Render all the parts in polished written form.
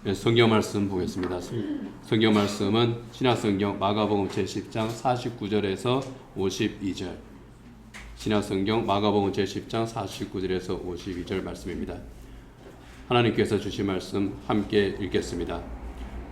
네, 성경 말씀 보겠습니다. 성경 말씀은 신약성경 마가복음 제10장 49절에서 52절. 신약성경 마가복음 제10장 49절에서 52절 말씀입니다. 하나님께서 주신 말씀 함께 읽겠습니다.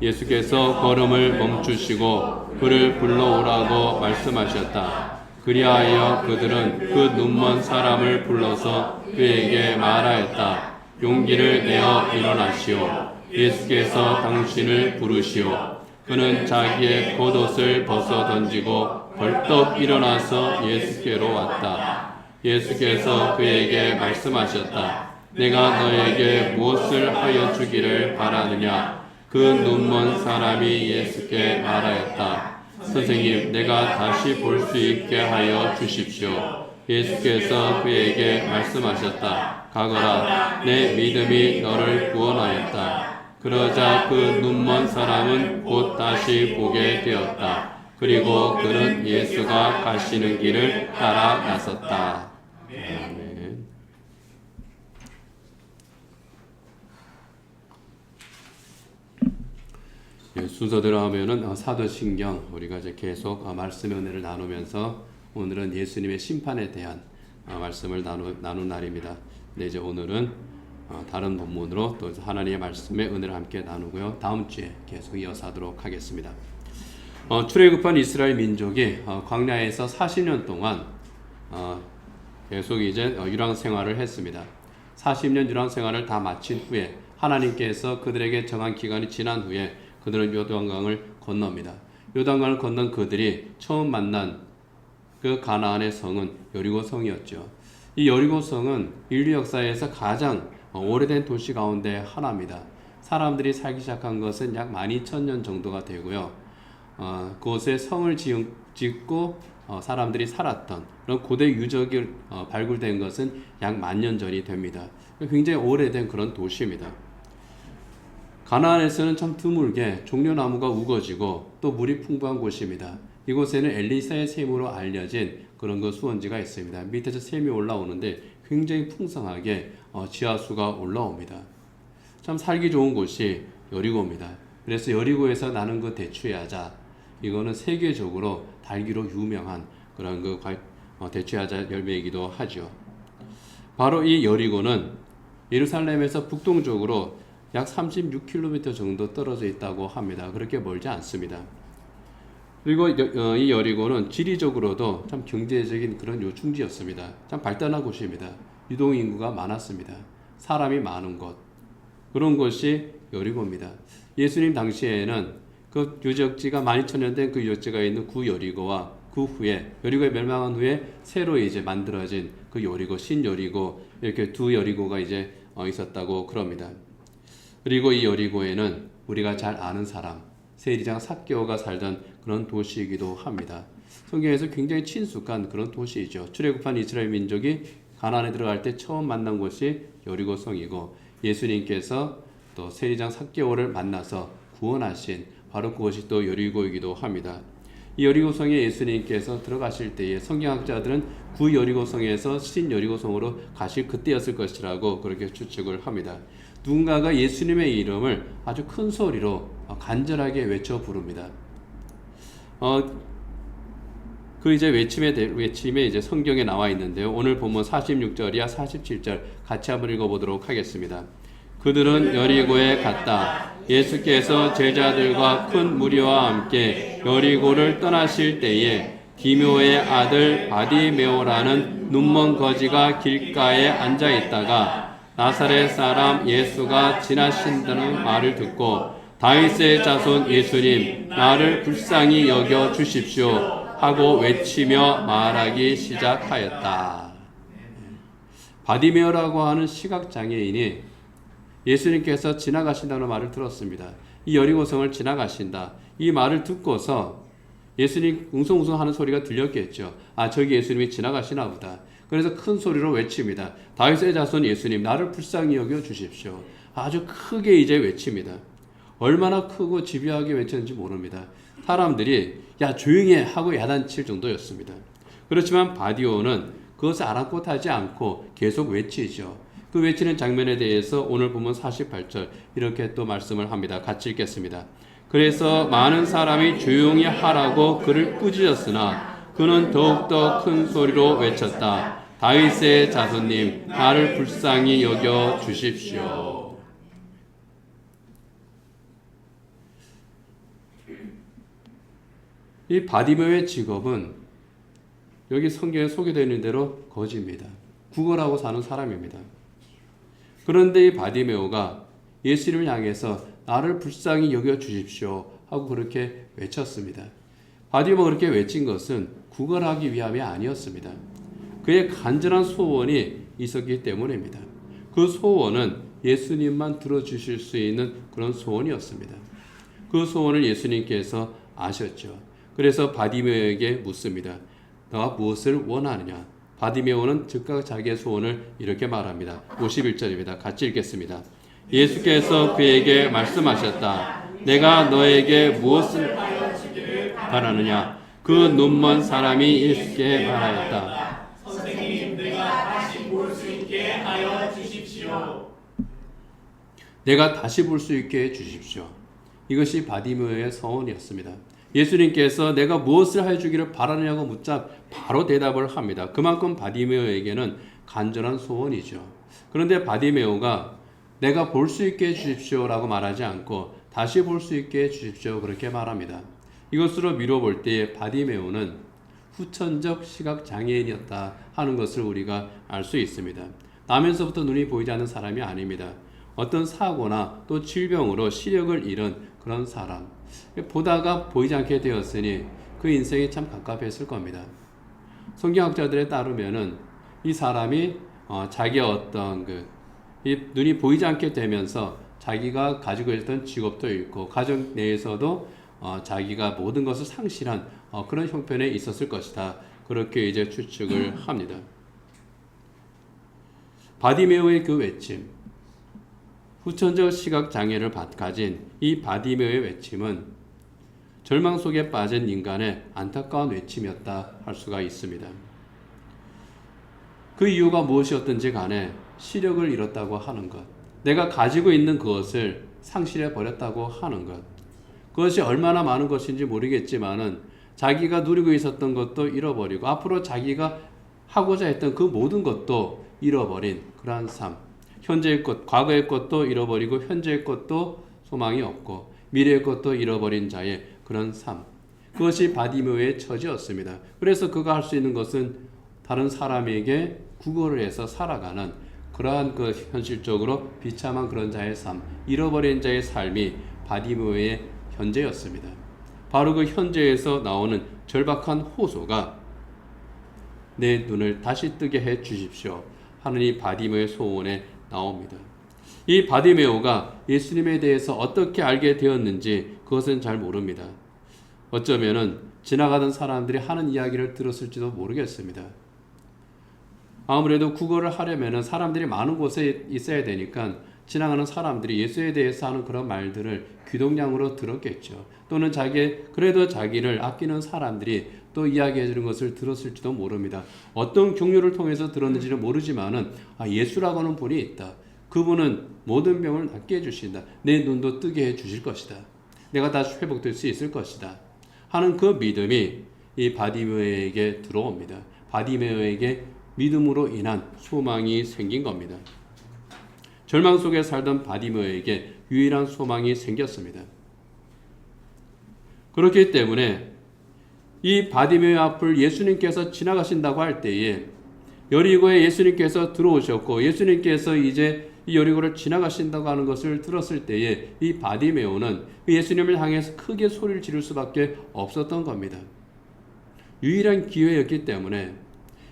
예수께서 걸음을 멈추시고 그를 불러오라고 말씀하셨다. 그리하여 그들은 그 눈먼 사람을 불러서 그에게 말하였다. 용기를 내어 일어나시오. 예수께서 당신을 부르시오. 그는 자기의 겉옷을 벗어 던지고 벌떡 일어나서 예수께로 왔다. 예수께서 그에게 말씀하셨다. 내가 너에게 무엇을 하여 주기를 바라느냐? 그 눈먼 사람이 예수께 말하였다. 선생님, 내가 다시 볼 수 있게 하여 주십시오. 예수께서 그에게 말씀하셨다. 가거라, 내 믿음이 너를 구원하였다. 그러자 그 눈먼 사람은 곧 다시 보게 되었다. 그리고 그는 예수가 가시는 길을 따라 나섰다. 아멘. 순서대로 하면은 사도신경 우리가 이제 계속 말씀의 은혜를 나누면서 오늘은 예수님의 심판에 대한 말씀을 나눈 날입니다. 네, 이제 오늘은 다른 본문으로 또 하나님의 말씀의 은혜를 함께 나누고요. 다음 주에 계속 이어서 하도록 하겠습니다. 출애굽한 이스라엘 민족이 광야에서 40년 동안 계속 이제 유랑 생활을 했습니다. 40년 유랑 생활을 다 마친 후에 하나님께서 그들에게 정한 기간이 지난 후에 그들은 요단강을 건넙니다. 요단강을 건넌 그들이 처음 만난 그 가나안의 성은 여리고 성이었죠. 이 여리고 성은 인류 역사에서 가장 오래된 도시 가운데 하나입니다. 사람들이 살기 시작한 것은 약 12,000년 정도가 되고요. 그곳에 성을 짓고 사람들이 살았던 그런 고대 유적이 발굴된 것은 약 10,000년 전이 됩니다. 굉장히 오래된 그런 도시입니다. 가나안에서는 참 드물게 종려나무가 우거지고 또 물이 풍부한 곳입니다. 이곳에는 엘리사의 샘으로 알려진 그런 그 수원지가 있습니다. 밑에서 샘이 올라오는데 굉장히 풍성하게 지하수가 올라옵니다. 참 살기 좋은 곳이 여리고입니다. 그래서 여리고에서 나는 그 대추야자, 이거는 세계적으로 달기로 유명한 그런 그 대추야자 열매이기도 하죠. 바로 이 여리고는 예루살렘에서 북동쪽으로 약 36km 정도 떨어져 있다고 합니다. 그렇게 멀지 않습니다. 그리고 이 여리고는 지리적으로도 참 경제적인 그런 요충지였습니다. 참 발달한 곳입니다. 유동인구가 많았습니다. 사람이 많은 곳, 그런 곳이 여리고입니다. 예수님 당시에는 그 유적지가 12,000년 된 그 유적지가 있는 구 여리고와 그 후에 여리고에 멸망한 후에 새로 이제 만들어진 그 여리고, 신여리고, 이렇게 두 여리고가 이제 있었다고 그럽니다. 그리고 이 여리고에는 우리가 잘 아는 사람 세리장 삭개오가 살던 그런 도시이기도 합니다. 성경에서 굉장히 친숙한 그런 도시이죠. 출애굽한 이스라엘 민족이 가나안에 들어갈 때 처음 만난 곳이 여리고성이고 예수님께서 또 세리장 삭개오를 만나서 구원하신 바로 그것이 또 여리고이기도 합니다. 이 여리고성에 예수님께서 들어가실 때에 성경학자들은 구 여리고성에서 신 여리고성으로 가실 그때였을 것이라고 그렇게 추측을 합니다. 누군가가 예수님의 이름을 아주 큰 소리로 간절하게 외쳐 부릅니다. 그 이제 외침에 이제 성경에 나와 있는데요. 오늘 본문 46절이야 47절 같이 한번 읽어보도록 하겠습니다. 그들은 여리고에 갔다. 예수께서 제자들과 큰 무리와 함께 여리고를 떠나실 때에 디묘의 아들 바디메오라는 눈먼 거지가 길가에 앉아 있다가 나사렛 사람 예수가 지나신다는 말을 듣고 다윗의 자손 예수님, 나를 불쌍히 여겨 주십시오 하고 외치며 말하기 시작하였다. 바디메오라고 하는 시각장애인이 예수님께서 지나가신다는 말을 들었습니다. 이 여리고성을 지나가신다. 이 말을 듣고서 예수님 웅성웅성하는 소리가 들렸겠죠. 저기 예수님이 지나가시나 보다. 그래서 큰 소리로 외칩니다. 다윗의 자손 예수님, 나를 불쌍히 여겨 주십시오. 아주 크게 이제 외칩니다. 얼마나 크고 집요하게 외쳤는지 모릅니다. 사람들이 야 조용히 해 하고 야단칠 정도였습니다. 그렇지만 바디오는 그것을 아랑곳하지 않고 계속 외치죠. 그 그 외치는 장면에 대해서 오늘 보면 48절 이렇게 또 말씀을 합니다. 같이 읽겠습니다. 그래서 많은 사람이 조용히 하라고 그를 꾸짖었으나 그는 더욱더 큰 소리로 외쳤다. 다윗의 자손님, 나를 불쌍히 여겨 주십시오. 이 바디메오의 직업은 여기 성경에 소개되어 있는 대로 거지입니다. 구걸하고 사는 사람입니다. 그런데 이 바디메오가 예수님을 향해서 나를 불쌍히 여겨 주십시오 하고 그렇게 외쳤습니다. 바디메오가 그렇게 외친 것은 구걸하기 위함이 아니었습니다. 그의 간절한 소원이 있었기 때문입니다. 그 소원은 예수님만 들어주실 수 있는 그런 소원이었습니다. 그 소원을 예수님께서 아셨죠. 그래서 바디메오에게 묻습니다. 너가 무엇을 원하느냐? 바디메오는 즉각 자기의 소원을 이렇게 말합니다. 51절입니다. 같이 읽겠습니다. 예수께서 그에게 말씀하셨다. 내가 너에게 무엇을 바라느냐? 그 눈먼 사람이 예수께 말하였다. 선생님, 내가 다시 볼 수 있게 하여 주십시오. 내가 다시 볼 수 있게 해 주십시오. 이것이 바디메오의 소원이었습니다. 예수님께서 내가 무엇을 해주기를 바라느냐고 묻자 바로 대답을 합니다. 그만큼 바디메오에게는 간절한 소원이죠. 그런데 바디메오가 내가 볼 수 있게 해주십시오라고 말하지 않고 다시 볼 수 있게 해주십시오 그렇게 말합니다. 이것으로 미뤄볼 때에 바디메오는 후천적 시각장애인이었다 하는 것을 우리가 알 수 있습니다. 나면서부터 눈이 보이지 않는 사람이 아닙니다. 어떤 사고나 또 질병으로 시력을 잃은 그런 사람, 보다가 보이지 않게 되었으니 그 인생이 참 갑갑했을 겁니다. 성경학자들에 따르면은 이 사람이 자기의 어떤 이 눈이 보이지 않게 되면서 자기가 가지고 있던 직업도 잃고 가정 내에서도 자기가 모든 것을 상실한 그런 형편에 있었을 것이다. 그렇게 이제 추측을 합니다. 바디메오의 그 외침, 후천적 시각 장애를 가진 이 바디메오의 외침은 절망 속에 빠진 인간의 안타까운 외침이었다 할 수가 있습니다. 그 이유가 무엇이었든지 간에 시력을 잃었다고 하는 것, 내가 가지고 있는 그것을 상실해 버렸다고 하는 것, 그것이 얼마나 많은 것인지 모르겠지만은 자기가 누리고 있었던 것도 잃어버리고 앞으로 자기가 하고자 했던 그 모든 것도 잃어버린 그러한 삶, 현재의 것, 과거의 것도 잃어버리고 현재의 것도 소망이 없고 미래의 것도 잃어버린 자의 그런 삶, 그것이 바디메오의 처지였습니다. 그래서 그가 할 수 있는 것은 다른 사람에게 구걸을 해서 살아가는 그러한 그 현실적으로 비참한 그런 자의 삶, 잃어버린 자의 삶이 바디메오의 현재였습니다. 바로 그 현재에서 나오는 절박한 호소가 내 눈을 다시 뜨게 해 주십시오 하는 이 바디메오의 소원에 나옵니다. 이 바디메오가 예수님에 대해서 어떻게 알게 되었는지 그것은 잘 모릅니다. 어쩌면은 지나가던 사람들이 하는 이야기를 들었을지도 모르겠습니다. 아무래도 구걸을 하려면은 사람들이 많은 곳에 있어야 되니까 지나가는 사람들이 예수에 대해서 하는 그런 말들을 귀동냥으로 들었겠죠. 또는 그래도 자기를 아끼는 사람들이 또 이야기해 주는 것을 들었을지도 모릅니다. 어떤 경로를 통해서 들었는지는 모르지만은 예수라고 하는 분이 있다. 그분은 모든 병을 낫게 해주신다. 내 눈도 뜨게 해주실 것이다. 내가 다시 회복될 수 있을 것이다. 하는 그 믿음이 이 바디메오에게 들어옵니다. 바디메오에게 믿음으로 인한 소망이 생긴 겁니다. 절망 속에 살던 바디메오에게 유일한 소망이 생겼습니다. 그렇기 때문에 이 바디메오 앞을 예수님께서 지나가신다고 할 때에 여리고에 예수님께서 들어오셨고 예수님께서 이제 이 여리고를 지나가신다고 하는 것을 들었을 때에 이 바디메오는 예수님을 향해서 크게 소리를 지를 수밖에 없었던 겁니다. 유일한 기회였기 때문에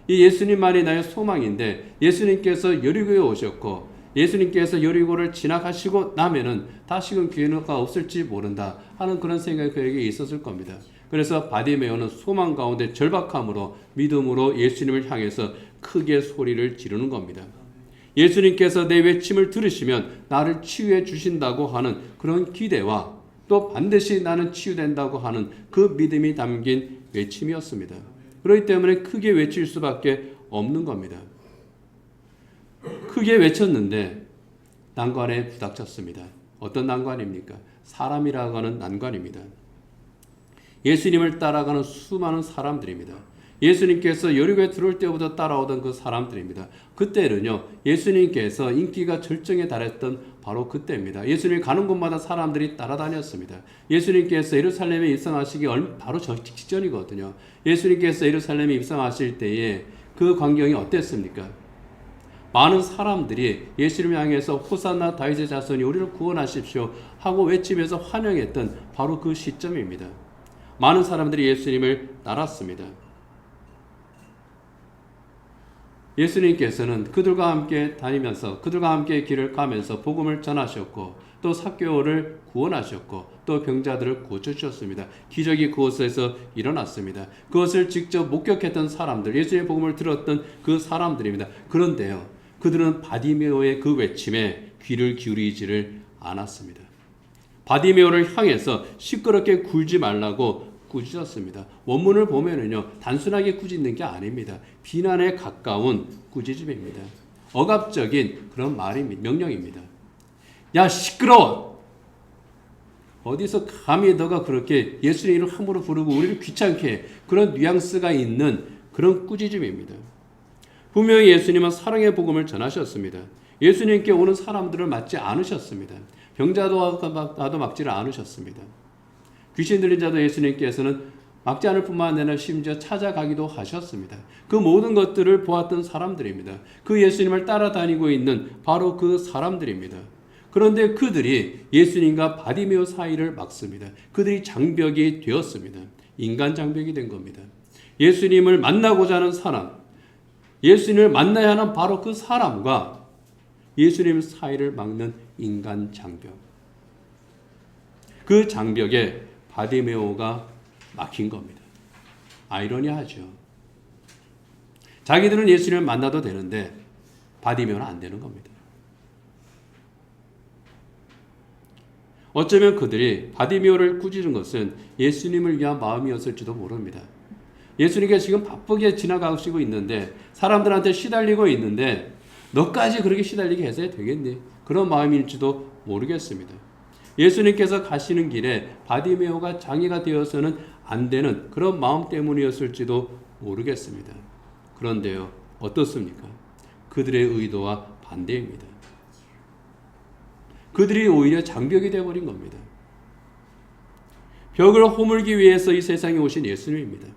이 예수님만이 나의 소망인데 예수님께서 여리고에 오셨고 예수님께서 여리고를 지나가시고 나면은 다시금 기회가 없을지 모른다 하는 그런 생각이 그에게 있었을 겁니다. 그래서 바디메오는 소망 가운데 절박함으로 믿음으로 예수님을 향해서 크게 소리를 지르는 겁니다. 예수님께서 내 외침을 들으시면 나를 치유해 주신다고 하는 그런 기대와 또 반드시 나는 치유된다고 하는 그 믿음이 담긴 외침이었습니다. 그렇기 때문에 크게 외칠 수밖에 없는 겁니다. 크게 외쳤는데 난관에 부닥쳤습니다. 어떤 난관입니까? 사람이라고 하는 난관입니다. 예수님을 따라가는 수많은 사람들입니다. 예수님께서 여리고에 들어올 때부터 따라오던 그 사람들입니다. 그때는요, 예수님께서 인기가 절정에 달했던 바로 그때입니다. 예수님이 가는 곳마다 사람들이 따라다녔습니다. 예수님께서 예루살렘에 입성하시기 바로 직전이거든요. 예수님께서 예루살렘에 입성하실 때에 그 광경이 어땠습니까? 많은 사람들이 예수님을 향해서 호산나 다윗의 자손이 우리를 구원하십시오 하고 외치면서 환영했던 바로 그 시점입니다. 많은 사람들이 예수님을 따랐습니다. 예수님께서는 그들과 함께 다니면서 그들과 함께 길을 가면서 복음을 전하셨고 또 삭개오를 구원하셨고 또 병자들을 고쳐주셨습니다. 기적이 그곳에서 일어났습니다. 그것을 직접 목격했던 사람들, 예수님의 복음을 들었던 그 사람들입니다. 그런데요, 그들은 바디메오의 그 외침에 귀를 기울이지를 않았습니다. 바디메오를 향해서 시끄럽게 굴지 말라고 꾸짖었습니다. 원문을 보면은요, 단순하게 꾸짖는 게 아닙니다. 비난에 가까운 꾸짖음입니다. 억압적인 그런 말입니다. 명령입니다. 야, 시끄러워! 어디서 감히 너가 그렇게 예수의 이름을 함부로 부르고 우리를 귀찮게 해. 그런 뉘앙스가 있는 그런 꾸짖음입니다. 분명히 예수님은 사랑의 복음을 전하셨습니다. 예수님께 오는 사람들을 맞지 않으셨습니다. 병자도 막지를 않으셨습니다. 귀신 들린 자도 예수님께서는 막지 않을 뿐만 아니라 심지어 찾아가기도 하셨습니다. 그 모든 것들을 보았던 사람들입니다. 그 예수님을 따라다니고 있는 바로 그 사람들입니다. 그런데 그들이 예수님과 바디메오 사이를 막습니다. 그들이 장벽이 되었습니다. 인간 장벽이 된 겁니다. 예수님을 만나고자 하는 사람, 예수님을 만나야 하는 바로 그 사람과 예수님 사이를 막는 인간 장벽. 그 장벽에 바디메오가 막힌 겁니다. 아이러니하죠. 자기들은 예수님을 만나도 되는데 바디메오는 안 되는 겁니다. 어쩌면 그들이 바디메오를 꾸짖은 것은 예수님을 위한 마음이었을지도 모릅니다. 예수님께서 지금 바쁘게 지나가시고 있는데 사람들한테 시달리고 있는데 너까지 그렇게 시달리게 해서 되겠니? 그런 마음일지도 모르겠습니다. 예수님께서 가시는 길에 바디메오가 장애가 되어서는 안 되는 그런 마음 때문이었을지도 모르겠습니다. 그런데요, 어떻습니까? 그들의 의도와 반대입니다. 그들이 오히려 장벽이 되어버린 겁니다. 벽을 허물기 위해서 이 세상에 오신 예수님입니다.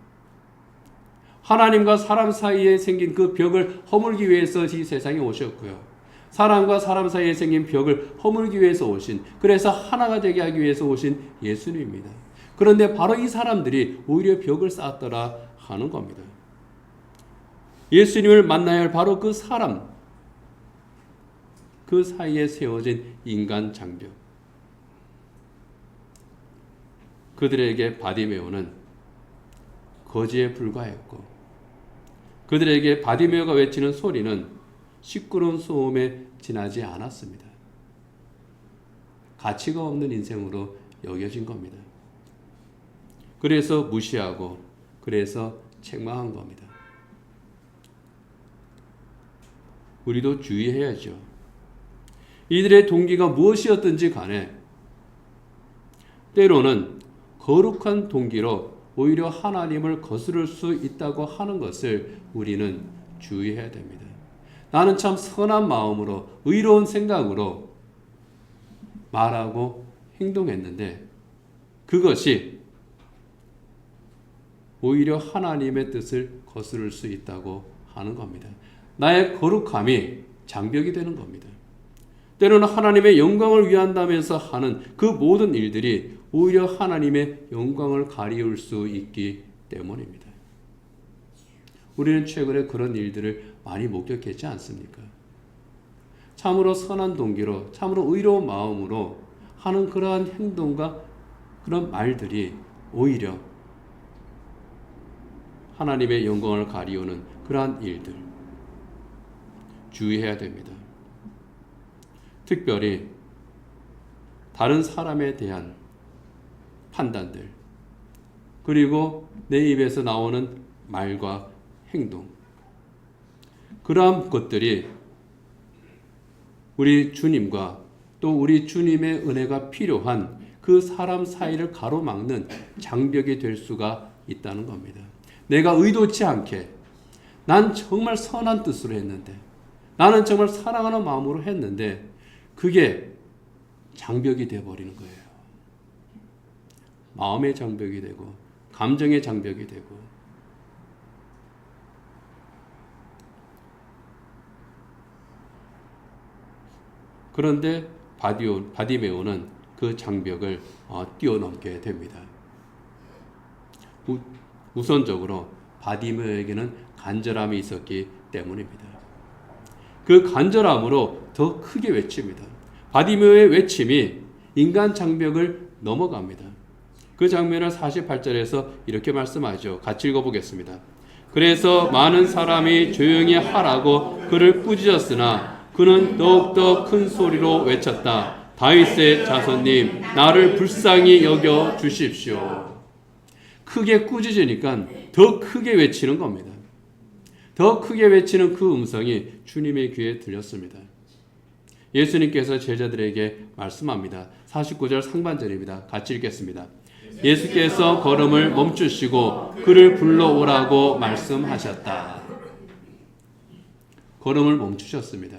하나님과 사람 사이에 생긴 그 벽을 허물기 위해서 이 세상에 오셨고요. 사람과 사람 사이에 생긴 벽을 허물기 위해서 오신, 그래서 하나가 되게 하기 위해서 오신 예수님입니다. 그런데 바로 이 사람들이 오히려 벽을 쌓았더라 하는 겁니다. 예수님을 만나야 할 바로 그 사람, 그 사이에 세워진 인간 장벽. 그들에게 바디메오는 거지에 불과했고, 그들에게 바디메오가 외치는 소리는 시끄러운 소음에 지나지 않았습니다. 가치가 없는 인생으로 여겨진 겁니다. 그래서 무시하고, 그래서 책망한 겁니다. 우리도 주의해야죠. 이들의 동기가 무엇이었든지 간에 때로는 거룩한 동기로 오히려 하나님을 거스를 수 있다고 하는 것을 우리는 주의해야 됩니다. 나는 참 선한 마음으로 의로운 생각으로 말하고 행동했는데 그것이 오히려 하나님의 뜻을 거스를 수 있다고 하는 겁니다. 나의 거룩함이 장벽이 되는 겁니다. 때로는 하나님의 영광을 위한다면서 하는 그 모든 일들이 오히려 하나님의 영광을 가리울 수 있기 때문입니다. 우리는 최근에 그런 일들을 많이 목격했지 않습니까? 참으로 선한 동기로, 참으로 의로운 마음으로 하는 그러한 행동과 그런 말들이 오히려 하나님의 영광을 가리우는 그러한 일들, 주의해야 됩니다. 특별히 다른 사람에 대한 판단들, 그리고 내 입에서 나오는 말과 행동, 그러한 것들이 우리 주님과 또 우리 주님의 은혜가 필요한 그 사람 사이를 가로막는 장벽이 될 수가 있다는 겁니다. 내가 의도치 않게 난 정말 선한 뜻으로 했는데, 나는 정말 사랑하는 마음으로 했는데 그게 장벽이 되어버리는 거예요. 마음의 장벽이 되고 감정의 장벽이 되고. 그런데 바디메오는 그 장벽을 뛰어넘게 됩니다. 우선적으로 바디메오에게는 간절함이 있었기 때문입니다. 그 간절함으로 더 크게 외칩니다. 바디메오의 외침이 인간 장벽을 넘어갑니다. 그 장면을 48절에서 이렇게 말씀하죠. 같이 읽어보겠습니다. 그래서 많은 사람이 조용히 하라고 그를 꾸짖었으나 그는 더욱더 큰 소리로 외쳤다. 다윗의 자손님, 나를 불쌍히 여겨 주십시오. 크게 꾸짖으니까 더 크게 외치는 겁니다. 더 크게 외치는 그 음성이 주님의 귀에 들렸습니다. 예수님께서 제자들에게 말씀합니다. 49절 상반절입니다. 같이 읽겠습니다. 예수께서 걸음을 멈추시고 그를 불러오라고 말씀하셨다. 걸음을 멈추셨습니다.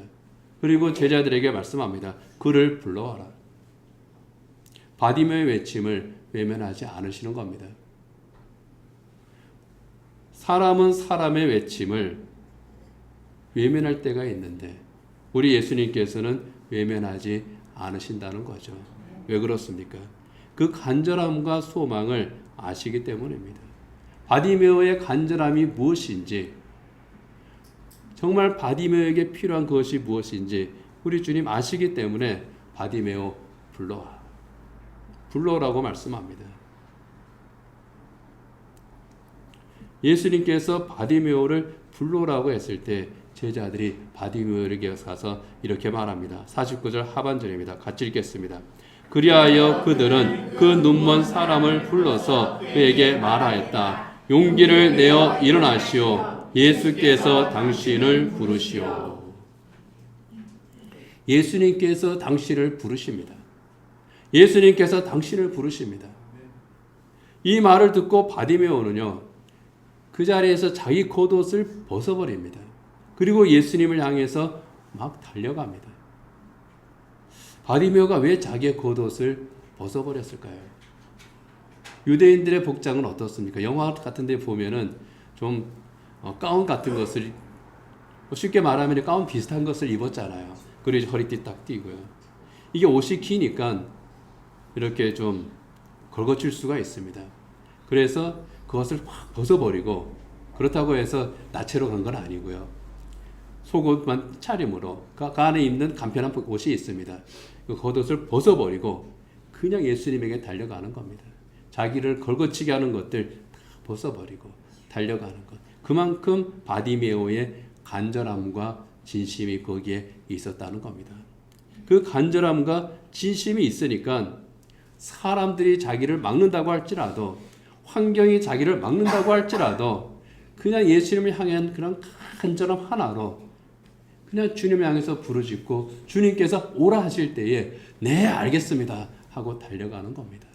그리고 제자들에게 말씀합니다. 그를 불러와라. 바디메오의 외침을 외면하지 않으시는 겁니다. 사람은 사람의 외침을 외면할 때가 있는데 우리 예수님께서는 외면하지 않으신다는 거죠. 왜 그렇습니까? 그 간절함과 소망을 아시기 때문입니다. 바디메오의 간절함이 무엇인지, 정말 바디메오에게 필요한 것이 무엇인지 우리 주님 아시기 때문에 바디메오 불러와. 불러오라고 말씀합니다. 예수님께서 바디메오를 불러오라고 했을 때 제자들이 바디메오에게 가서 이렇게 말합니다. 49절 하반절입니다. 같이 읽겠습니다. 그리하여 그들은 그 눈먼 사람을 불러서 그에게 말하였다. 용기를 내어 일어나시오. 예수께서 당신을 부르시오. 예수님께서 당신을 부르십니다. 예수님께서 당신을 부르십니다. 이 말을 듣고 바디메오는요, 그 자리에서 자기 겉옷을 벗어버립니다. 그리고 예수님을 향해서 막 달려갑니다. 바디메오가 왜 자기의 겉옷을 벗어버렸을까요? 유대인들의 복장은 어떻습니까? 영화 같은 데 보면은 좀 가운 같은 것을, 쉽게 말하면 가운 비슷한 것을 입었잖아요. 그리고 허리띠 딱 띄고요. 이게 옷이 기니까 이렇게 좀 걸거칠 수가 있습니다. 그래서 그것을 확 벗어버리고, 그렇다고 해서 나체로 간 건 아니고요. 속옷만 차림으로 그 안에 입는 간편한 옷이 있습니다. 그 겉옷을 벗어버리고 그냥 예수님에게 달려가는 겁니다. 자기를 걸거치게 하는 것들 다 벗어버리고 달려가는 것. 그만큼 바디메오의 간절함과 진심이 거기에 있었다는 겁니다. 그 간절함과 진심이 있으니까 사람들이 자기를 막는다고 할지라도, 환경이 자기를 막는다고 할지라도 그냥 예수님을 향한 그런 간절함 하나로 그냥 주님을 향해서 부르짖고 주님께서 오라 하실 때에 네 알겠습니다 하고 달려가는 겁니다.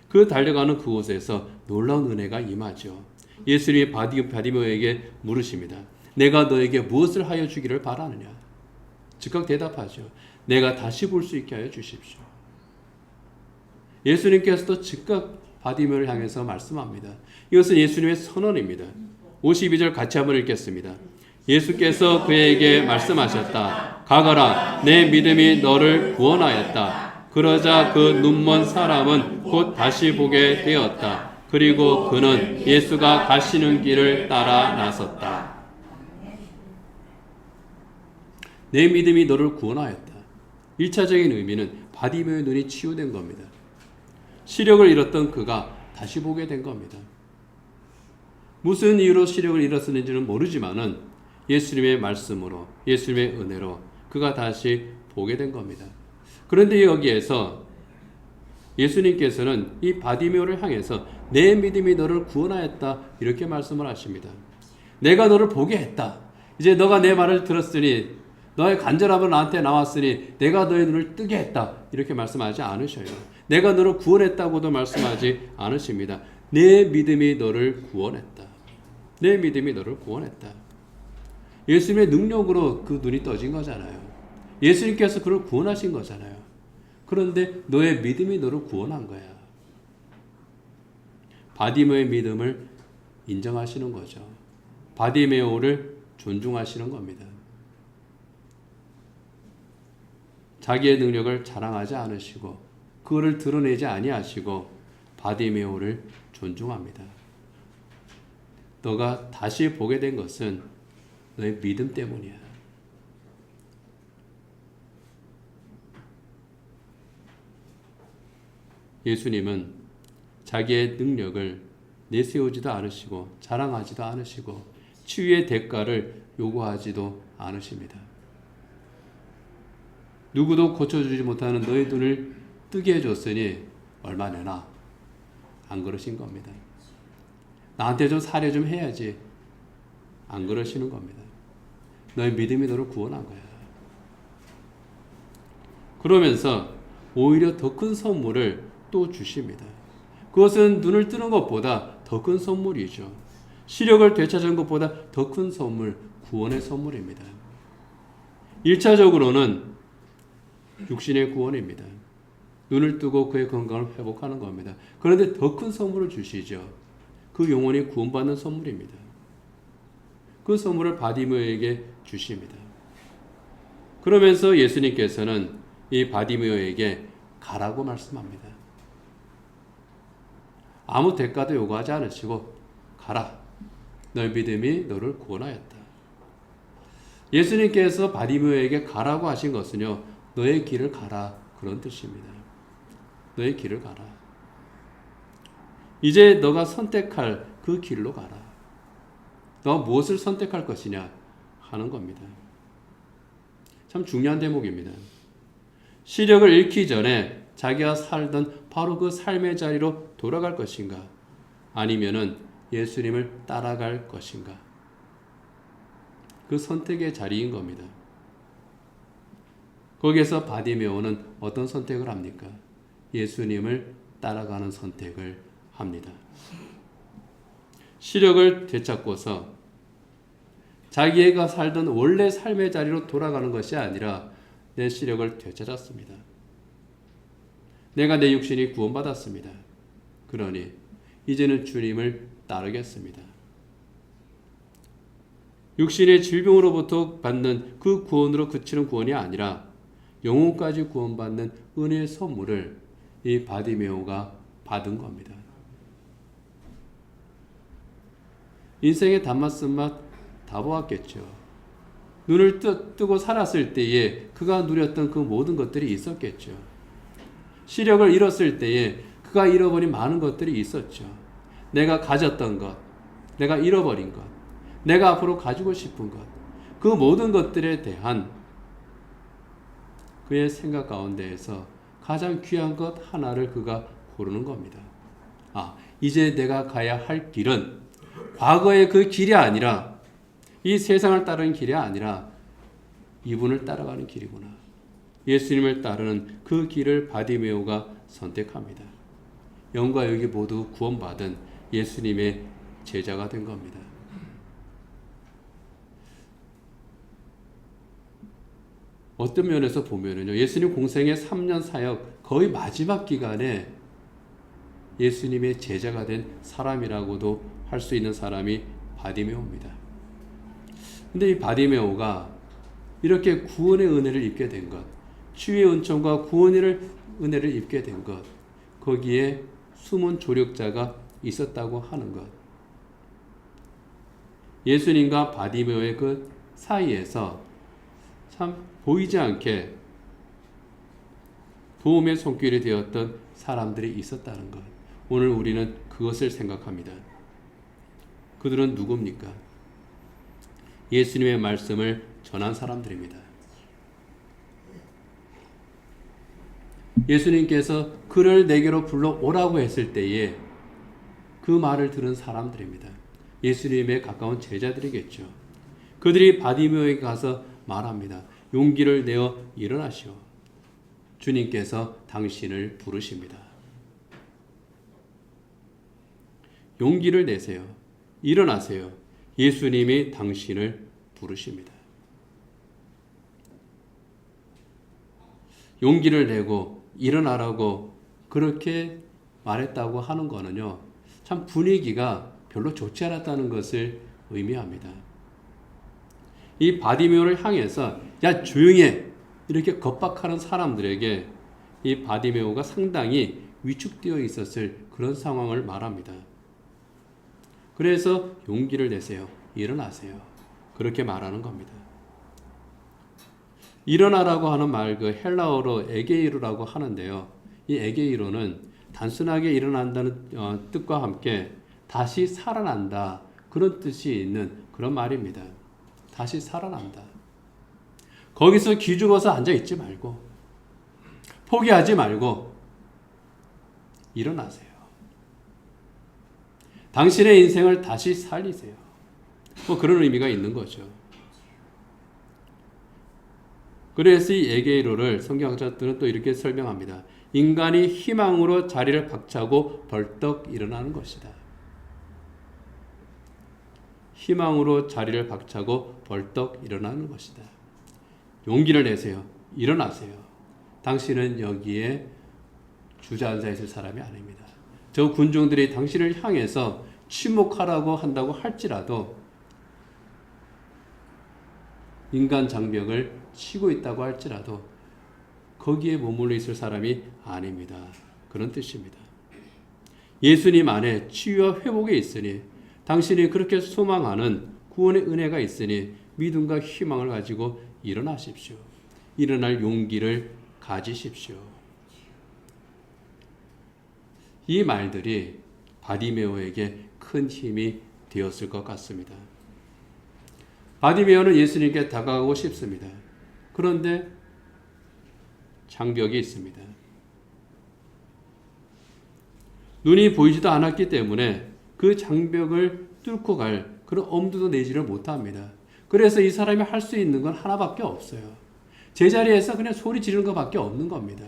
그 달려가는 그곳에서 놀라운 은혜가 임하죠. 예수님이 바디메오에게 물으십니다. 내가 너에게 무엇을 하여 주기를 바라느냐? 즉각 대답하죠. 내가 다시 볼 수 있게 하여 주십시오. 예수님께서도 즉각 바디메오를 향해서 말씀합니다. 이것은 예수님의 선언입니다. 52절 같이 한번 읽겠습니다. 예수께서 그에게 말씀하셨다. 가거라, 내 믿음이 너를 구원하였다. 그러자 그 눈먼 사람은 곧 다시 보게 되었다. 그리고 그는 예수가 가시는 길을 따라 나섰다. 내 믿음이 너를 구원하였다. 1차적인 의미는 바디메오의 눈이 치유된 겁니다. 시력을 잃었던 그가 다시 보게 된 겁니다. 무슨 이유로 시력을 잃었는지는 모르지만은 예수님의 말씀으로, 예수님의 은혜로 그가 다시 보게 된 겁니다. 그런데 여기에서 예수님께서는 이 바디메오를 향해서 내 믿음이 너를 구원하였다 이렇게 말씀을 하십니다. 내가 너를 보게 했다. 이제 너가 내 말을 들었으니 너의 간절함은 나한테 나왔으니 내가 너의 눈을 뜨게 했다. 이렇게 말씀하지 않으셔요. 내가 너를 구원했다고도 말씀하지 않으십니다. 내 믿음이 너를 구원했다. 내 믿음이 너를 구원했다. 예수님의 능력으로 그 눈이 떠진 거잖아요. 예수님께서 그를 구원하신 거잖아요. 그런데 너의 믿음이 너를 구원한 거야. 바디메오의 믿음을 인정하시는 거죠. 바디메오를 존중하시는 겁니다. 자기의 능력을 자랑하지 않으시고 그거를 드러내지 아니하시고 바디메오를 존중합니다. 너가 다시 보게 된 것은 너의 믿음 때문이야. 예수님은 자기의 능력을 내세우지도 않으시고 자랑하지도 않으시고 치유의 대가를 요구하지도 않으십니다. 누구도 고쳐주지 못하는 너의 눈을 뜨게 해줬으니 얼마 내나? 안 그러신 겁니다. 나한테 좀 사례 좀 해야지. 안 그러시는 겁니다. 너의 믿음이 너를 구원한 거야. 그러면서 오히려 더 큰 선물을 또 주십니다. 그것은 눈을 뜨는 것보다 더 큰 선물이죠. 시력을 되찾은 것보다 더 큰 선물, 구원의 선물입니다. 1차적으로는 육신의 구원입니다. 눈을 뜨고 그의 건강을 회복하는 겁니다. 그런데 더 큰 선물을 주시죠. 그 영혼이 구원받는 선물입니다. 그 선물을 바디메오에게 주십니다. 그러면서 예수님께서는 이 바디메오에게 가라고 말씀합니다. 아무 대가도 요구하지 않으시고 가라. 너의 믿음이 너를 구원하였다. 예수님께서 바디메오에게 가라고 하신 것은요. 너의 길을 가라. 그런 뜻입니다. 너의 길을 가라. 이제 너가 선택할 그 길로 가라. 너가 무엇을 선택할 것이냐 하는 겁니다. 참 중요한 대목입니다. 시력을 잃기 전에 자기가 살던 바로 그 삶의 자리로 돌아갈 것인가? 아니면은 예수님을 따라갈 것인가? 그 선택의 자리인 겁니다. 거기에서 바디메오는 어떤 선택을 합니까? 예수님을 따라가는 선택을 합니다. 시력을 되찾고서 자기가 살던 원래 삶의 자리로 돌아가는 것이 아니라 내 시력을 되찾았습니다. 내가 내 육신이 구원받았습니다. 그러니 이제는 주님을 따르겠습니다. 육신의 질병으로부터 받는 그 구원으로 그치는 구원이 아니라 영혼까지 구원받는 은혜의 선물을 이 바디메오가 받은 겁니다. 인생의 단맛 쓴맛 다 보았겠죠. 눈을 뜨고 살았을 때에 그가 누렸던 그 모든 것들이 있었겠죠. 시력을 잃었을 때에 그가 잃어버린 많은 것들이 있었죠. 내가 가졌던 것, 내가 잃어버린 것, 내가 앞으로 가지고 싶은 것, 그 모든 것들에 대한 그의 생각 가운데에서 가장 귀한 것 하나를 그가 고르는 겁니다. 이제 내가 가야 할 길은 과거의 그 길이 아니라 이 세상을 따르는 길이 아니라 이분을 따라가는 길이구나. 예수님을 따르는 그 길을 바디메오가 선택합니다. 영과 육이 모두 구원받은 예수님의 제자가 된 겁니다. 어떤 면에서 보면은요, 예수님 공생의 3년 사역 거의 마지막 기간에 예수님의 제자가 된 사람이라고도 할 수 있는 사람이 바디메오입니다. 근데 이 바디메오가 이렇게 구원의 은혜를 입게 된 것, 치유의 은총과 구원의 은혜를 입게 된 것, 거기에 숨은 조력자가 있었다고 하는 것, 예수님과 바디메오의 그 사이에서 참 보이지 않게 도움의 손길이 되었던 사람들이 있었다는 것, 오늘 우리는 그것을 생각합니다. 그들은 누굽니까? 예수님의 말씀을 전한 사람들입니다. 예수님께서 그를 내게로 불러오라고 했을 때에 그 말을 들은 사람들입니다. 예수님의 가까운 제자들이겠죠. 그들이 바디메오에게 가서 말합니다. 용기를 내어 일어나시오. 주님께서 당신을 부르십니다. 용기를 내세요. 일어나세요. 예수님이 당신을 부르십니다. 용기를 내고 일어나라고 그렇게 말했다고 하는 거는요, 참 분위기가 별로 좋지 않았다는 것을 의미합니다. 이 바디메오를 향해서 야 조용히 해 이렇게 겁박하는 사람들에게 이 바디메오가 상당히 위축되어 있었을 그런 상황을 말합니다. 그래서 용기를 내세요. 일어나세요. 그렇게 말하는 겁니다. 일어나라고 하는 말 그 헬라어로 에게이로라고 하는데요. 이 에게이로는 단순하게 일어난다는 뜻과 함께 다시 살아난다 그런 뜻이 있는 그런 말입니다. 다시 살아난다. 거기서 기죽어서 앉아있지 말고 포기하지 말고 일어나세요. 당신의 인생을 다시 살리세요. 뭐 그런 의미가 있는 거죠. 그래서 이 에게이로를 성경학자들은 또 이렇게 설명합니다. 인간이 희망으로 자리를 박차고 벌떡 일어나는 것이다. 희망으로 자리를 박차고 벌떡 일어나는 것이다. 용기를 내세요. 일어나세요. 당신은 여기에 주저앉아 있을 사람이 아닙니다. 저 군중들이 당신을 향해서 침묵하라고 한다고 할지라도 인간 장벽을 치고 있다고 할지라도 거기에 머물러 있을 사람이 아닙니다. 그런 뜻입니다. 예수님 안에 치유와 회복이 있으니 당신이 그렇게 소망하는 구원의 은혜가 있으니 믿음과 희망을 가지고 일어나십시오. 일어날 용기를 가지십시오. 이 말들이 바디메오에게 큰 힘이 되었을 것 같습니다. 바디메오는 예수님께 다가가고 싶습니다. 그런데 장벽이 있습니다. 눈이 보이지도 않았기 때문에 그 장벽을 뚫고 갈 그런 엄두도 내지를 못합니다. 그래서 이 사람이 할 수 있는 건 하나밖에 없어요. 제자리에서 그냥 소리 지르는 것밖에 없는 겁니다.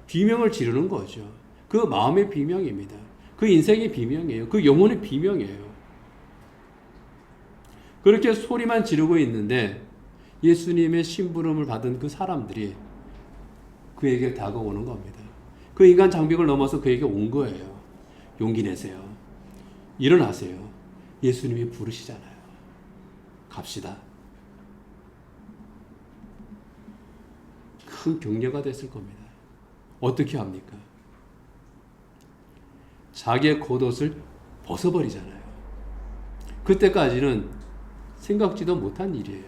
비명을 지르는 거죠. 그 마음의 비명입니다. 그 인생의 비명이에요. 그 영혼의 비명이에요. 그렇게 소리만 지르고 있는데 예수님의 심부름을 받은 그 사람들이 그에게 다가오는 겁니다. 그 인간 장벽을 넘어서 그에게 온 거예요. 용기 내세요. 일어나세요. 예수님이 부르시잖아요. 갑시다. 큰 격려가 됐을 겁니다. 어떻게 합니까? 자기의 겉옷을 벗어버리잖아요. 그때까지는 생각지도 못한 일이에요.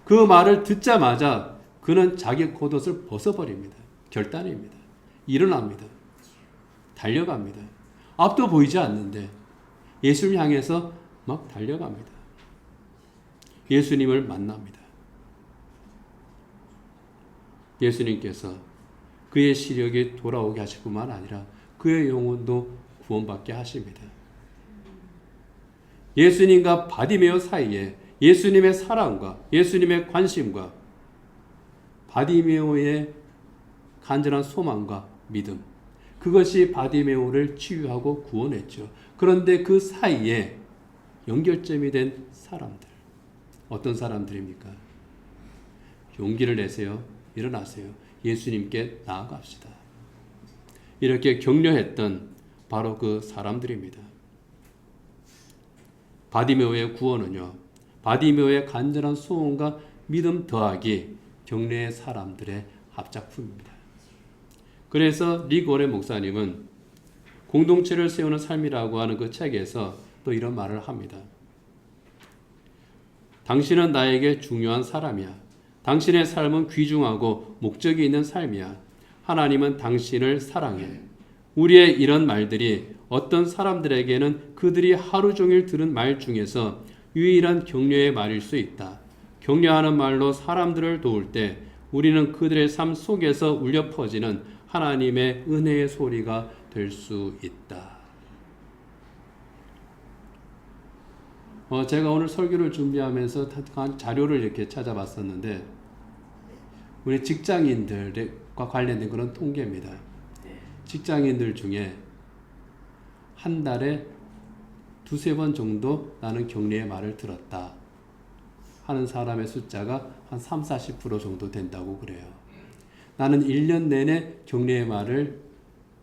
그 말을 듣자마자 그는 자기 겉옷을 벗어버립니다. 결단입니다. 일어납니다. 달려갑니다. 앞도 보이지 않는데 예수님 향해서 막 달려갑니다. 예수님을 만납니다. 예수님께서 그의 시력이 돌아오게 하실 뿐만 아니라 그의 영혼도 구원받게 하십니다. 예수님과 바디메오 사이에 예수님의 사랑과 예수님의 관심과 바디메오의 간절한 소망과 믿음, 그것이 바디메오를 치유하고 구원했죠. 그런데 그 사이에 연결점이 된 사람들, 어떤 사람들입니까? 용기를 내세요. 일어나세요. 예수님께 나아갑시다. 이렇게 격려했던 바로 그 사람들입니다. 바디메오의 구원은요, 바디메오의 간절한 소원과 믿음 더하기 격려의 사람들의 합작품입니다. 그래서 리고레 목사님은 공동체를 세우는 삶이라고 하는 그 책에서 또 이런 말을 합니다. 당신은 나에게 중요한 사람이야. 당신의 삶은 귀중하고 목적이 있는 삶이야. 하나님은 당신을 사랑해. 우리의 이런 말들이 어떤 사람들에게는 그들이 하루 종일 들은 말 중에서 유일한 격려의 말일 수 있다. 격려하는 말로 사람들을 도울 때 우리는 그들의 삶 속에서 울려 퍼지는 하나님의 은혜의 소리가 될 수 있다. 제가 오늘 설교를 준비하면서 자료를 이렇게 찾아봤었는데 우리 직장인들과 관련된 그런 통계입니다. 직장인들 중에 한 달에 두세 번 정도 나는 격려의 말을 들었다 하는 사람의 숫자가 한 30-40% 정도 된다고 그래요. 나는 1년 내내 격려의 말을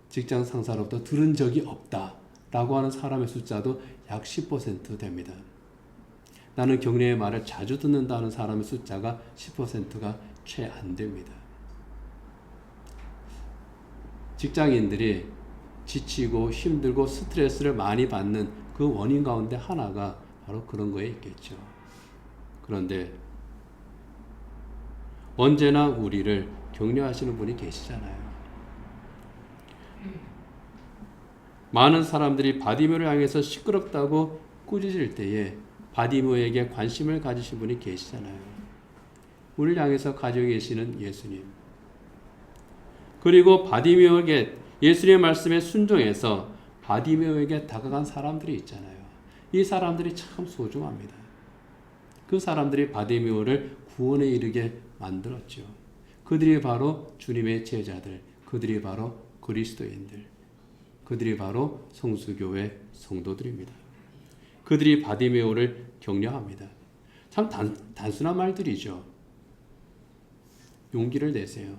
직장 상사로부터 들은 적이 없다 라고 하는 사람의 숫자도 약 10% 됩니다. 나는 격려의 말을 자주 듣는다는 사람의 숫자가 10%가 채 안 됩니다. 직장인들이 지치고 힘들고 스트레스를 많이 받는 그 원인 가운데 하나가 바로 그런 거에 있겠죠. 그런데 언제나 우리를 격려하시는 분이 계시잖아요. 많은 사람들이 바디메오를 향해서 시끄럽다고 꾸짖을 때에 바디메오에게 관심을 가지신 분이 계시잖아요. 우리를 향해서 가지고 계시는 예수님. 그리고 바디메오에게 예수님의 말씀에 순종해서 바디메오에게 다가간 사람들이 있잖아요. 이 사람들이 참 소중합니다. 그 사람들이 바디메오를 구원에 이르게 만들었죠. 그들이 바로 주님의 제자들, 그들이 바로 그리스도인들, 그들이 바로 성수교회 성도들입니다. 그들이 바디메오를 격려합니다. 참 단순한 말들이죠. 용기를 내세요.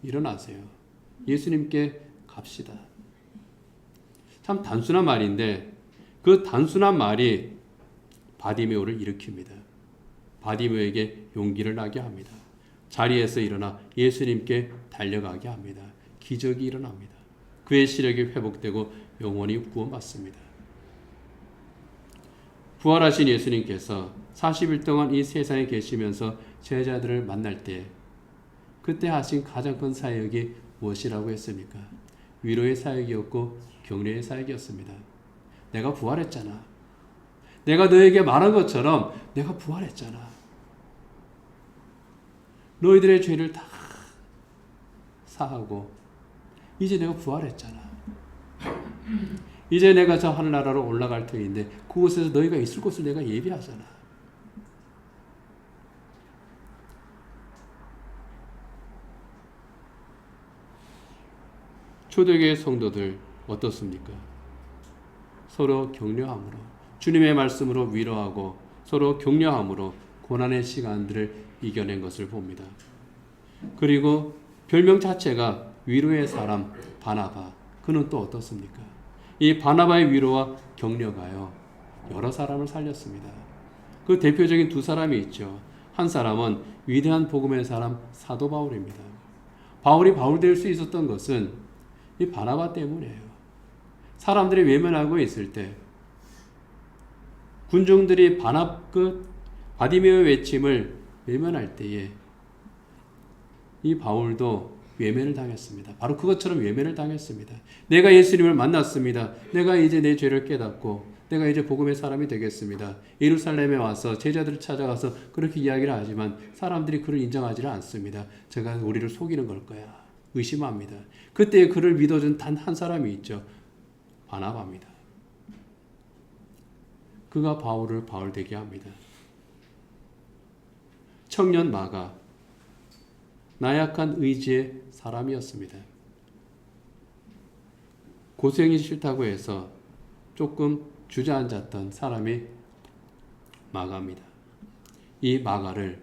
일어나세요. 예수님께 갑시다. 참 단순한 말인데 그 단순한 말이 바디메오를 일으킵니다. 바디메오에게 용기를 나게 합니다. 자리에서 일어나 예수님께 달려가게 합니다. 기적이 일어납니다. 그의 시력이 회복되고 영원히 구원받습니다. 부활하신 예수님께서 40일 동안 이 세상에 계시면서 제자들을 만날 때 그때 하신 가장 큰 사역이 무엇이라고 했습니까? 위로의 사역이었고 격려의 사역이었습니다. 내가 부활했잖아. 내가 너에게 말한 것처럼 내가 부활했잖아. 너희들의 죄를 다 사하고 이제 내가 부활했잖아. 이제 내가 저 하늘나라로 올라갈 터인데 그곳에서 너희가 있을 곳을 내가 예비하잖아. 초대교회 성도들 어떻습니까? 서로 격려함으로 주님의 말씀으로 위로하고 서로 격려함으로 고난의 시간들을 이겨낸 것을 봅니다. 그리고 별명 자체가 위로의 사람 바나바. 그는 또 어떻습니까? 이 바나바의 위로와 격려가요. 여러 사람을 살렸습니다. 그 대표적인 두 사람이 있죠. 한 사람은 위대한 복음의 사람 사도 바울입니다. 바울이 바울 될 수 있었던 것은 이 바나바 때문이에요. 사람들이 외면하고 있을 때 군중들이 바디메오의 외침을 외면할 때에 이 바울도 외면을 당했습니다. 바로 그것처럼 외면을 당했습니다. 내가 예수님을 만났습니다. 내가 이제 내 죄를 깨닫고 내가 이제 복음의 사람이 되겠습니다. 예루살렘에 와서 제자들을 찾아가서 그렇게 이야기를 하지만 사람들이 그를 인정하지 않습니다. 제가 우리를 속이는 걸 거야. 의심합니다. 그때 그를 믿어준 단 한 사람이 있죠. 바나바입니다. 그가 바울을 바울 되게 합니다. 청년 마가 나약한 의지의 사람이었습니다. 고생이 싫다고 해서 조금 주저앉았던 사람이 마가입니다. 이 마가를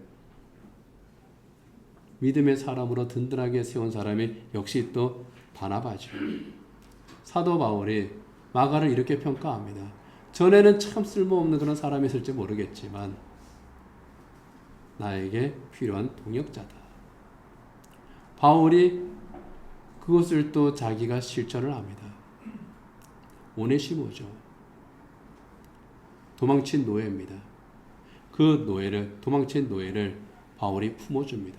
믿음의 사람으로 든든하게 세운 사람이 역시 또 바나바죠. 사도 바울이 마가를 이렇게 평가합니다. 전에는 참 쓸모없는 그런 사람이었을지 모르겠지만 나에게 필요한 동역자다. 바울이 그것을 또 자기가 실천을 합니다. 오네시모죠. 도망친 노예입니다. 그 도망친 노예를 바울이 품어줍니다.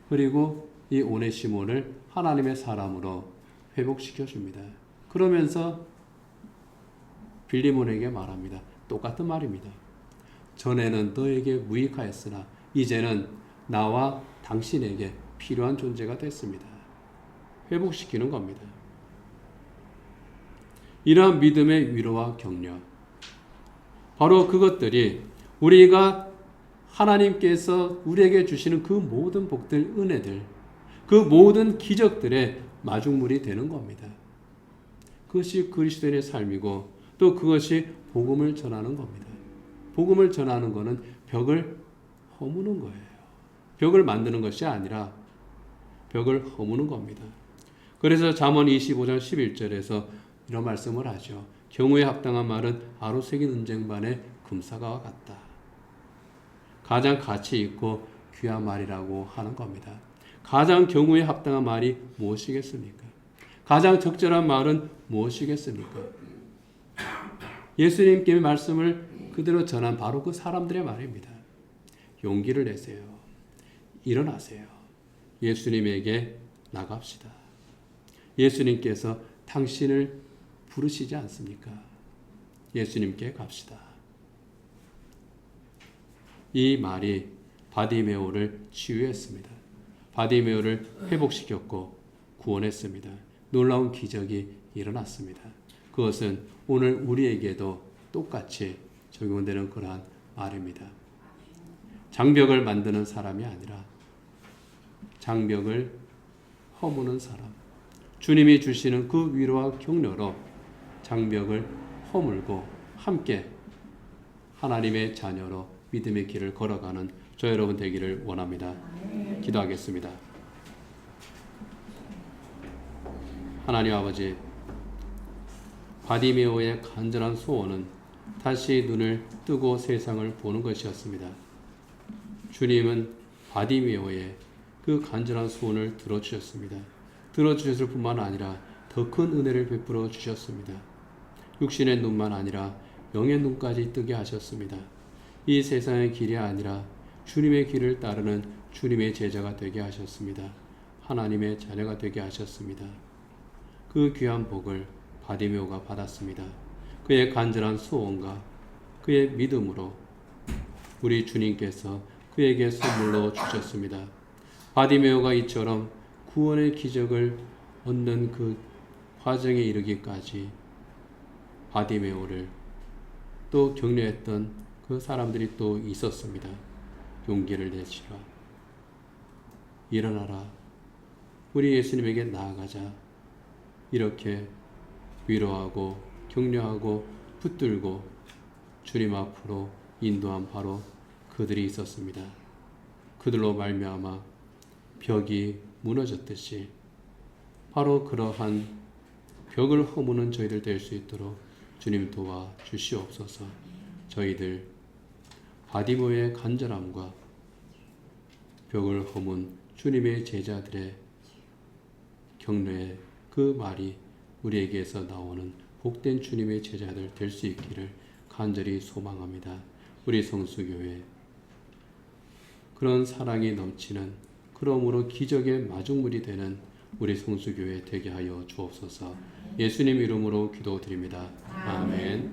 그리고 이 오네시모를 하나님의 사람으로 회복시켜줍니다. 그러면서 빌리몬에게 말합니다. 똑같은 말입니다. 전에는 너에게 무익하였으나 이제는 나와 당신에게 필요한 존재가 됐습니다. 회복시키는 겁니다. 이러한 믿음의 위로와 격려, 바로 그것들이 우리가 하나님께서 우리에게 주시는 그 모든 복들, 은혜들, 그 모든 기적들의 마중물이 되는 겁니다. 그것이 그리스도인의 삶이고 또 그것이 복음을 전하는 겁니다. 복음을 전하는 것은 벽을 허무는 거예요. 벽을 만드는 것이 아니라 벽을 허무는 겁니다. 그래서 잠언 25장 11절에서 이런 말씀을 하죠. 경우에 합당한 말은 아로 새긴 은쟁반의 금사과와 같다. 가장 가치 있고 귀한 말이라고 하는 겁니다. 가장 경우에 합당한 말이 무엇이겠습니까? 가장 적절한 말은 무엇이겠습니까? 예수님께 말씀을 그대로 전한 바로 그 사람들의 말입니다. 용기를 내세요. 일어나세요. 예수님에게 나갑시다. 예수님께서 당신을 부르시지 않습니까? 예수님께 갑시다. 이 말이 바디메오를 치유했습니다. 바디메오를 회복시켰고 구원했습니다. 놀라운 기적이 일어났습니다. 그것은 오늘 우리에게도 똑같이 적용되는 그러한 말입니다. 장벽을 만드는 사람이 아니라 장벽을 허무는 사람. 주님이 주시는 그 위로와 격려로 장벽을 허물고 함께 하나님의 자녀로 믿음의 길을 걸어가는 저 여러분 되기를 원합니다. 기도하겠습니다. 하나님 아버지, 바디메오의 간절한 소원은 다시 눈을 뜨고 세상을 보는 것이었습니다. 주님은 바디메오의 그 간절한 소원을 들어주셨습니다. 들어주셨을 뿐만 아니라 더 큰 은혜를 베풀어 주셨습니다. 육신의 눈만 아니라 영의 눈까지 뜨게 하셨습니다. 이 세상의 길이 아니라 주님의 길을 따르는 주님의 제자가 되게 하셨습니다. 하나님의 자녀가 되게 하셨습니다. 그 귀한 복을 바디메오가 받았습니다. 그의 간절한 소원과 그의 믿음으로 우리 주님께서 그에게 선물로 주셨습니다. 바디메오가 이처럼 구원의 기적을 얻는 그 과정에 이르기까지 바디메오를 또 격려했던 그 사람들이 또 있었습니다. 용기를 내시라. 일어나라. 우리 예수님에게 나아가자. 이렇게 위로하고 격려하고 붙들고 주님 앞으로 인도한 바로 그들이 있었습니다. 그들로 말미암아 벽이 무너졌듯이 바로 그러한 벽을 허무는 저희들 될 수 있도록 주님 도와 주시옵소서. 저희들 바디모의 간절함과 벽을 허문 주님의 제자들의 격려의 그 말이 우리에게서 나오는 복된 주님의 제자들 될 수 있기를 간절히 소망합니다. 우리 성수교회 그런 사랑이 넘치는 그러므로 기적의 마중물이 되는 우리 성수교회 되게 하여 주옵소서. 예수님 이름으로 기도드립니다. 아멘.